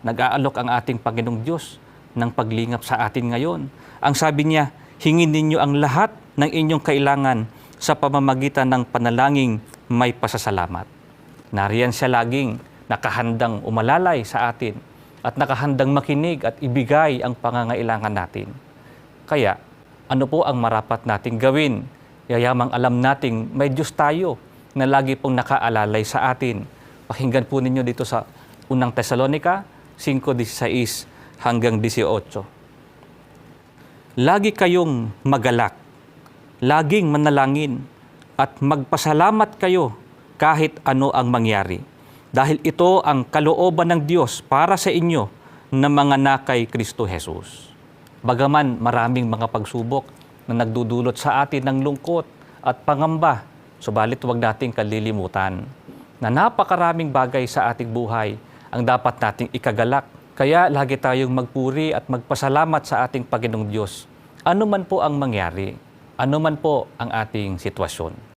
nag-aalok ang ating Panginoong Diyos ng paglingap sa atin ngayon. Ang sabi niya, hingin ninyo ang lahat ng inyong kailangan sa pamamagitan ng panalangin may pasasalamat. Nariyan siya laging nakahandang umalalay sa atin at nakahandang makinig at ibigay ang pangangailangan natin. Kaya, ano po ang marapat nating gawin? Yayamang alam nating may Diyos tayo na lagi pong nakaalalay sa atin. Pakinggan po ninyo dito sa unang Tesalonica 5:16 hanggang 18. Lagi kayong magalak, laging manalangin, at magpasalamat kayo kahit ano ang mangyari. Dahil ito ang kalooban ng Diyos para sa inyo na mga nakay Kristo Jesus. Bagaman maraming mga pagsubok na nagdudulot sa atin ng lungkot at pangamba, subalit huwag nating kalilimutan na napakaraming bagay sa ating buhay ang dapat nating ikagalak. Kaya lagi tayong magpuri at magpasalamat sa ating Panginoong Diyos. Ano man po ang mangyari, ano man po ang ating sitwasyon.